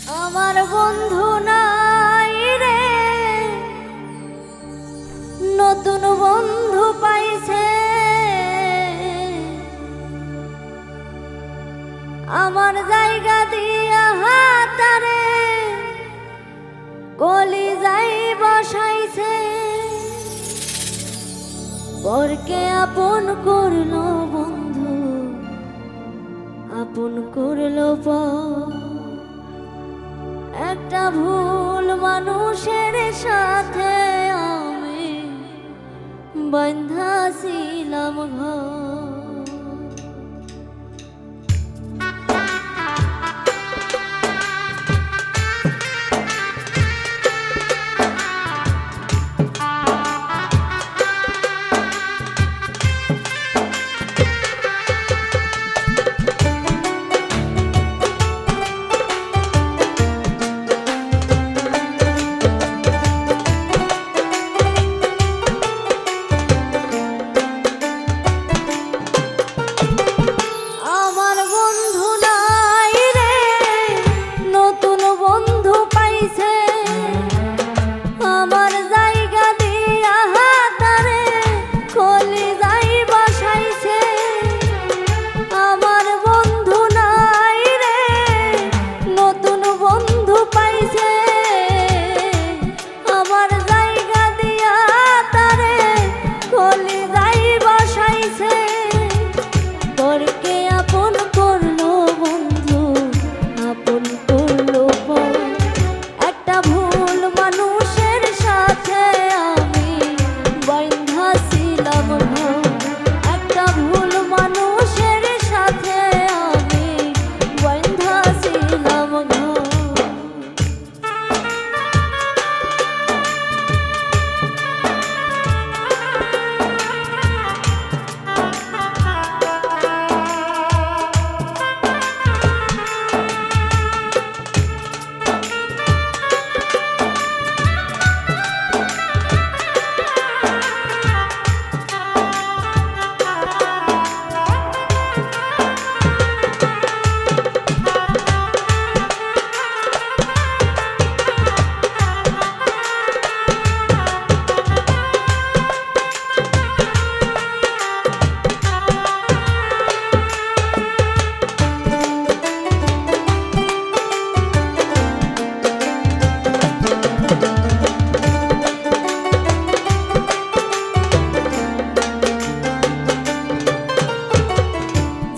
আমার বন্ধু নাই রে, নতুন বন্ধু পাইছে। আমার জায়গা দিয়া হাতারে কলি যাই বসাইছে। পরকে আপন করলো বন্ধু, আপন করলো পর। একটা ভুল মানুষের সাথে আমি বাঁধা ছিলাম ঘর।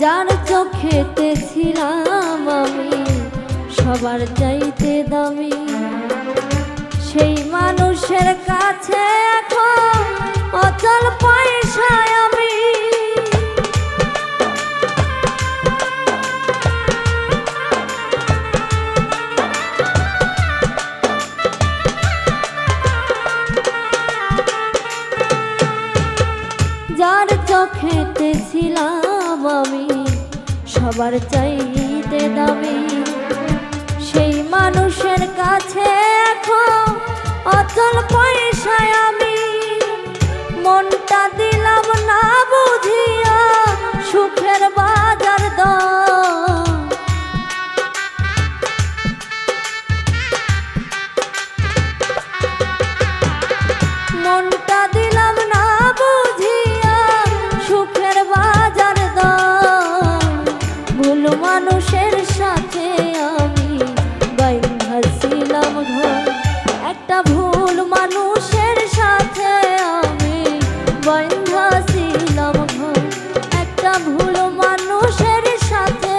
যার চোখেতে ছিলাম আমি সবার চাইতে দামি, সেই মানুষের কাছে এখন অচল পয়সায় আমি। যার চোখেতে ছিলাম আমি সবার চাইতে দামি, সেই মানুষের কাছে এখন অচল পয়সায় আমি। মনটা দিলাম না বুঝিয়া সুখের বাজার দর। মনটা দিলাম না বুঝিয়া সুখের বাজার দর। ভুল মানুষের সাথে আমি বাইন্ধা ছিলাম ঘর। একটা ভুল মানুষের সাথে আমি বাইন্ধা ছিলাম ঘর। একটা ভুল মানুষের সাথে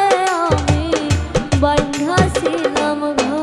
আমি বাইন্ধা ছিলাম ঘর।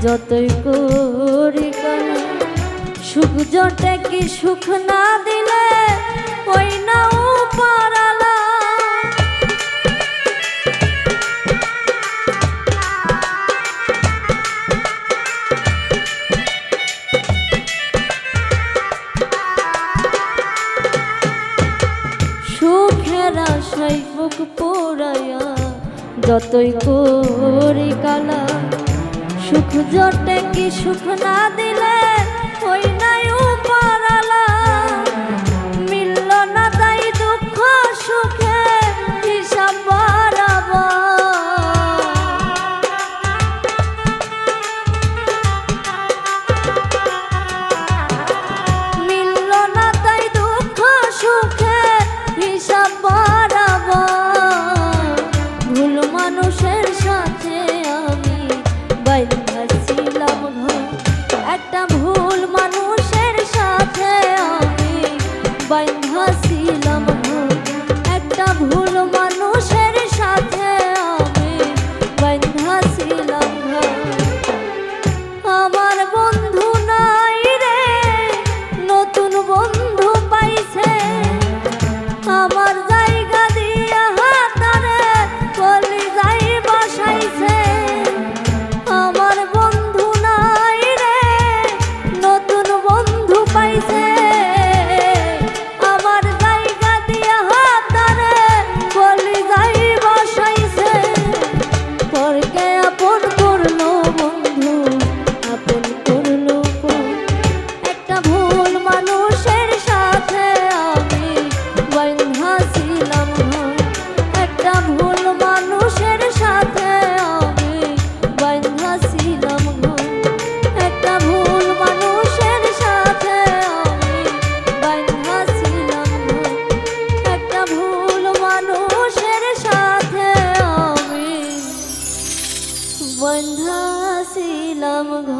যতই করি কানা, সুখ জটে কি সুখ না দিলে ওই না পারালা। সুখের আশায় বুক পোড়াইয়া যতই করি কালা, সুখ জটে কি সুখ না দিলে ওই নাই পারালা। মিলল না তাই দুঃখ সুখে হিসাব বরাবর, মিলল না তাই দুঃখ সুখে হিসাব বরাবর। ভুল মানুষের সাথে আমি বাইন্ধা ছিলাম ঘর, একটা ভুল মানুষের সাথে আমি বাইন্ধা ছিলাম ঘর, একটা ভুল মানুষের সাথে আমি বাইন্ধা ছিলাম ঘর। আমার বন্ধু নাই রে, নতুন বন্ধু পাইছে, আমার জায়গা দিয়া হাতারে বলি যাই বসাইছে। আমার বন্ধু নাই রে, নতুন বন্ধু পাইছে, আমার জায়গা দিয়া হাতারে বলি যাই বসাইছে। পরকে আপন করলো বন্ধু, আপন করলো পর, একটা ভুল মানুষের সাথে আমি বাইন্ধা ছিলাম ঘর, একটা ভুল মানুষের সাথে আমি বাইন্ধা ছিলাম ঘর, একটা ভুল মানুষের সাথে আমি বাইন্ধা ছিলাম ঘর, একটা ভুল মানুষের সাথে আমি বাইন্ধা ছিলাম ঘর।